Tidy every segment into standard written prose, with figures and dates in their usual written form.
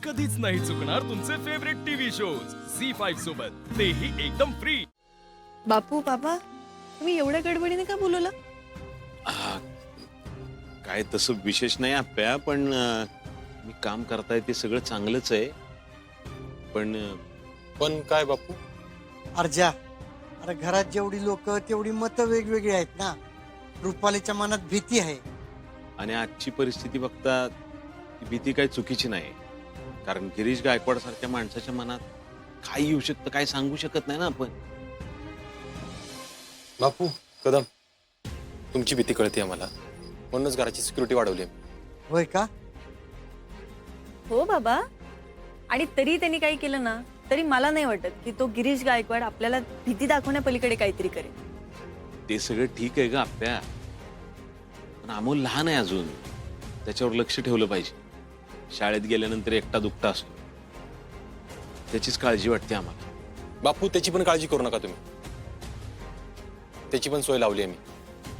कधीच नाही चुकणार तुमचे फेवरेट टीव्ही शोज झी5 सोबत, तेही एकदम फ्री. बापू बाबा, तुम्ही एवढ्या गडबडीने का बोलवलं? काय तसं विशेष नाही आप्या, पण मी काम करताय ते सगळं चांगलंच आहे. पण काय बापू? अर्जा, अरे घरात जेवढी लोक तेवढी मतं वेगवेगळी आहेत ना. रुपालीच्या मनात भीती आहे. आणि आजची परिस्थिती बघता ती भीती काही चुकीची नाही, कारण गिरीश गायकवाड सारख्या माणसाच्या मनात काय येऊ शकतं काय सांगू शकत नाही ना आपण. बापू कदम, तुमची भीती कळते आम्हाला, म्हणूनच घराची सिक्युरिटी वाढवली. होय का? हो बाबा, आणि तरी त्यांनी काही केलं ना तरी मला नाही वाटत की तो गिरीश गायकवाड आपल्याला भीती दाखवण्या पलीकडे काहीतरी करेल. ते सगळं ठीक आहे ग आप्या, पण अमोल लहान आहे अजून, त्याच्यावर लक्ष ठेवलं पाहिजे. शाळेत गेल्यानंतर एकटा दुखता असतो, त्याचीच काळजी वाटते आम्हाला. बापू त्याची पण काळजी करू नका तुम्ही, त्याची पण सोय लावली आहे मी.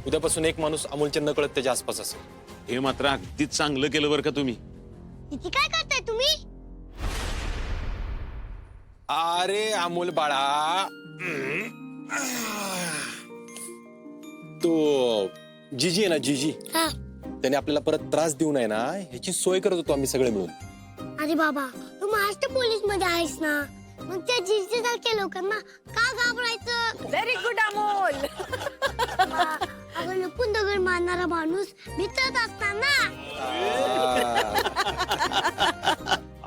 उद्यापासून एक माणूस अमोलच्या नकळत त्याच्या आसपास असेल. हे मात्र अगदीच चांगलं केलं बरं का तुम्ही. किती काय करताय तुम्ही? अरे अमोल बाळा, तो जीजी आहे ना, जीजी, हा. त्याने आपल्याला परत त्रास देऊ नये ना ह्याची सोय करत होतो आम्ही सगळे मिळून. अरे बाबा, तू महाराष्ट्र पोलीस मध्ये आहेस ना, मग त्या जिल्ह्या सारख्या लोकांना का घाबरायचं? Very good Amol. अगं लपून दगड मारणारा माणूस मित्रच असणार ना.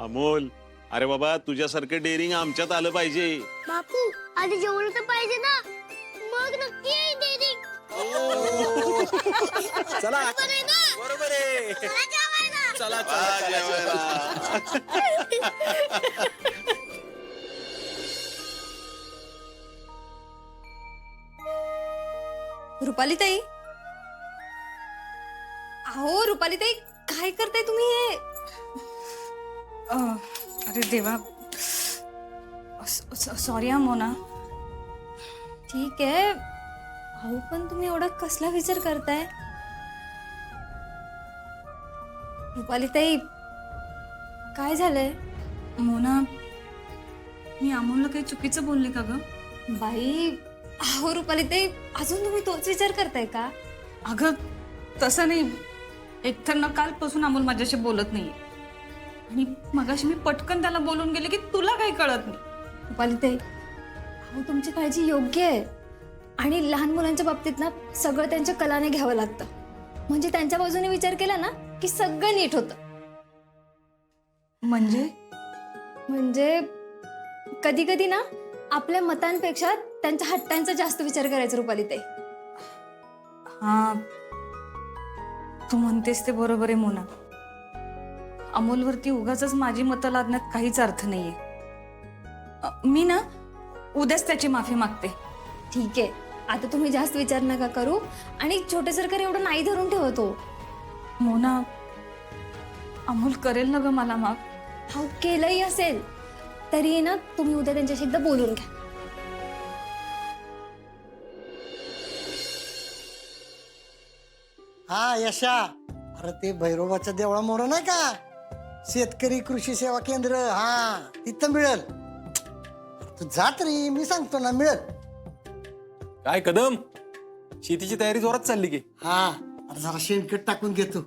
अमोल, अरे बाबा, तुझ्यासारखं डेअरिंग आमच्यात आलं पाहिजे. बापू आधी जेवढं तर पाहिजे ना, मग नक्की येईन डेअरिंग. चला बरोबर आहे ना? बरोबर आहे. चला जेवायला. चला चला रुपाली ताई, अहो रुपाली ताई, काय करताय तुम्ही हे? अरे देवा, सॉरी हा मोना. ठीक आहे, अहो पण तुम्ही एवढा कसला विचार करताय? रुपाली ताई, काय झालंय? मोना, मी अमोलला काही चुकीचं बोलले का ग? बाई, अहो रुपाली ताई, अजून तुम्ही तोच विचार करताय का? अगं तसं नाही, एकतर ना कालपासून अमोल माझ्याशी बोलत नाहीये, आणि मगाशी मी पटकन त्याला बोलून गेले की तुला काही कळत नाही. रुपाली ताई, अहो तुमची काळजी योग्य आहे, आणि लहान मुलांच्या बाबतीत ना सगळं त्यांच्या कलाने घ्यावं लागतं. म्हणजे त्यांच्या बाजूने विचार केला ना की सगळं नीट होतं. म्हणजे कधी कधी ना आपल्या मतांपेक्षा त्यांच्या हट्टांचा जास्त विचार करायचा रुपाली ताई. हा, तू म्हणतेस ते बरोबर आहे मोना. अमोलवरती उगाच माझी मतं लादण्यात काहीच अर्थ नाहीये. मी ना उद्याच त्याची माफी मागते. ठीक आहे, आता तुम्ही जास्त विचार नका करू, आणि छोटे सरकार एवढं नाही धरून ठेवतो. मोना, अमोल करेल ना ग मला माफ. हो, केलंही असेल तरी ना तुम्ही उद्या त्यांच्याशी एकदा बोलून घ्या. हा यशा, अरे ते भैरोबाच्या देवळामोर नाही का शेतकरी कृषी सेवा केंद्र, हा तिथं मिळेल. तू जा तरी, मी सांगतो ना मिळेल. काय कदम, शेतीची तयारी जोरात चालली की? हा, अरे जरा शेणखत टाकून घेतो.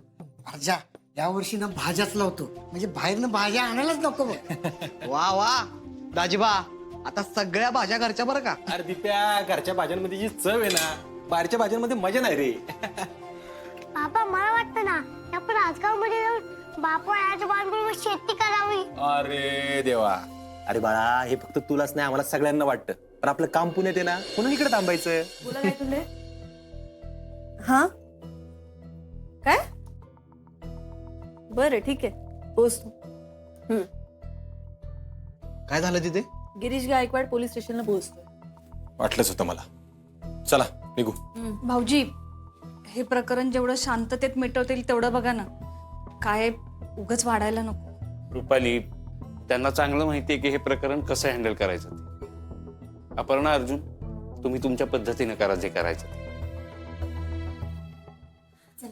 अरे जा, या वर्षी ना भाज्याच लावतो, म्हणजे बाहेरनं भाज्या आणायलाच नको बघ. वा वा दाजीबा, आता सगळ्या भाज्या घरच्या बरं का? अरे दिप्या, घरच्या भाज्यांमध्ये जी चव आहे ना, बाहेरच्या भाज्यांमध्ये मजा नाही रे. बाबा मला वाटतं ना, आपण राजगावमध्ये जाऊन बापू आजी बांधून शेती करावी. अरे देवा, अरे बाळा, हे फक्त तुलाच नाही आम्हाला सगळ्यांना वाटतं, पण आपलं काम पुण्यात आहे ना, म्हणून इकडे थांबायचं. बोला काय तुले? हा, काय? बरं ठीक आहे, पोहोचतो. काय झालं तिथे? गिरीश गायकवाड पोलीस स्टेशनला पोहोचतो. वाटलंच होतं मला. चला निघू. भाऊजी, हे प्रकरण जेवढं शांततेत मिटवता येईल तेवढं बघा ना, काय उगाच वाढायला नको. रुपाली, त्यांना चांगलं माहितीये की हे प्रकरण कसं हँडल करायचं ते. अपर्णा, अर्जुन, तुम्ही तुमच्या पद्धतीने करा जे करायचं.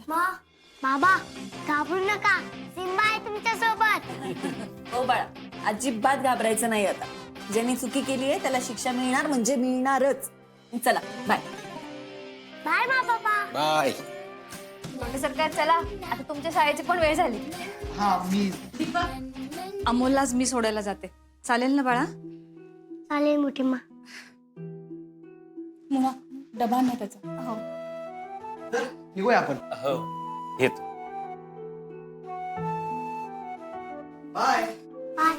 मा, बाबा घाबरू नका, सिम्बा आहे तुमच्या सोबत. हो बाळा, अजिबात घाबरायचं नाही आता. ज्यांनी चुकी केली आहे त्याला शिक्षा मिळणार म्हणजे मिळणारच. चला बाय. बाय बाबा. बाय. छोटे सरकार चला, आता तुमच्या शाळेची पण वेळ झाली. हा मी अमोललाच मी सोडायला जाते, चालेल ना बाळा? चालेल मोठी मा. मुला डबा ना त्याचा. हो. निघूया आपण. हो येतो. बाय. बाय.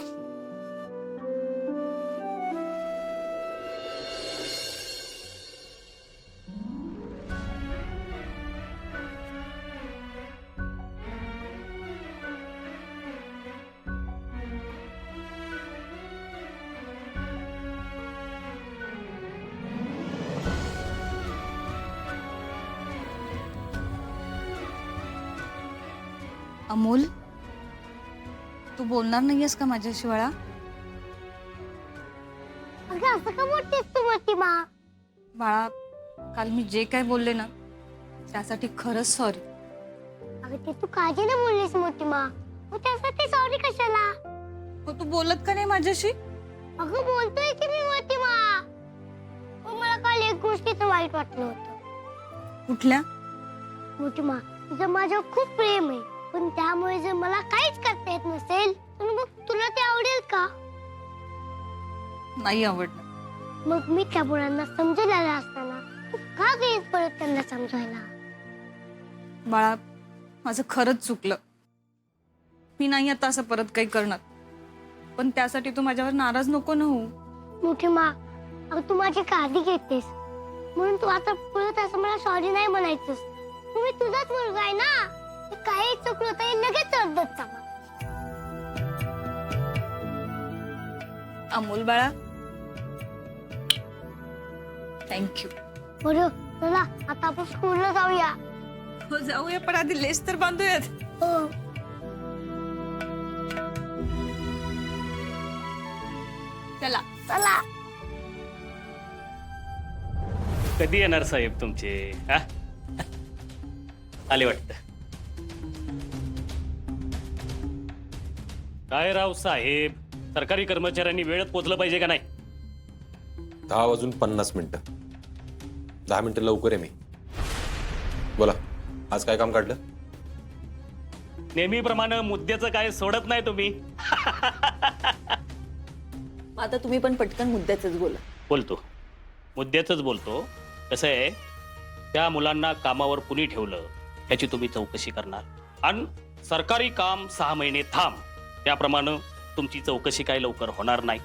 अमोल, तू बोलणार नाहीयेस का माझ्याशी बाळा? अगं असं का बोलतेस तू मोठी मा? बाळा, काल मी जे काय बोलले ना त्यासाठी खरंच सॉरी. अगं ते तू काळजीने बोललीस मोठी मा, मग त्यासाठी सॉरी कशाला? हो, तू बोलत का नाही माझ्याशी? अगं बोलतोय की मी मोठी मा. पण मला काल एक गोष्टीचं वाईट वाटलं होतं. कुठल्या? मोठी मा, तुझं माझ्यावर खूप प्रेम आहे, पण त्यामुळे जर मला काहीच करता येत नसेल तर मग तुला ते आवडेल का? नाही आवडलं. मग मी त्या मुलांना समजवलेलं असताना तू का गेलीस परत त्यांना समजायला? बाळा, माझं खरंच चुकलं. मी नाही आता असं परत काही करणार, पण त्यासाठी तू माझ्यावर नाराज नको ना होऊ. मोठी मा, अगं तू माझी काळजी घेतेस म्हणून तू आता परत असं मला सॉरी नाही म्हणायचंस. तुम्ही तुझाच मुलगा आहे ना, मी काही चुकलं तर लगेच अर्धत सांगा. अमोल बाळा, थँक्यू. बरं चला आता आपण स्कूलला जाऊया. हो जाऊया, पण आधी लेस तर बांधूयात. हो. चला. चला. कधी येणार साहेब तुमचे? हा? आले वाटत. काय राव साहेब, सरकारी कर्मचाऱ्यांनी वेळेत पोहोचलं पाहिजे का नाही? 10:50 10 मिनिटं लवकर आहे मी. बोला, आज काय काम काढलं? नेहमीप्रमाणे मुद्द्याचं काय सोडत नाही तुम्ही. आता तुम्ही पण पटकन मुद्द्याचंच बोला. बोलतो, मुद्द्याचंच बोलतो. कसं आहे, त्या मुलांना कामावर कुणी ठेवलं याची तुम्ही चौकशी करणार, आणि सरकारी काम 6 महिने थांब, त्याप्रमाणे तुमची चौकशी काय लवकर होणार नाही.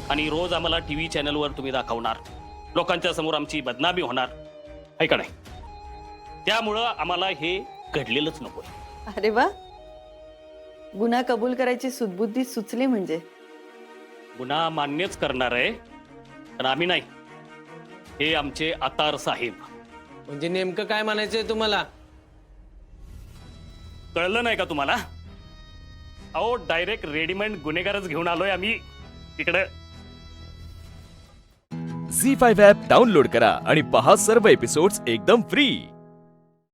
आणि रोज आम्हाला टीव्ही चॅनलवर तुम्ही दाखवणार, लोकांच्या समोर आमची बदनामी होणार आहे का नाही? त्यामुळं आम्हाला हे घडलेलंच नको. अरे वा, गुन्हा कबूल करायची सुदबुद्धी सुचली म्हणजे. गुन्हा मान्यच करणार आहे, पण आम्ही नाही, हे आमचे आतार साहेब. म्हणजे नेमकं काय म्हणायचंय तुम्हाला? कळलं नाही का तुम्हाला? अहो, डायरेक्ट रेडीमेड गुन्हेगारच घेऊन आलोय आम्ही इकडे. झी5 ॲप डाउनलोड करा आणि पहा सर्व एपिसोड्स एकदम फ्री.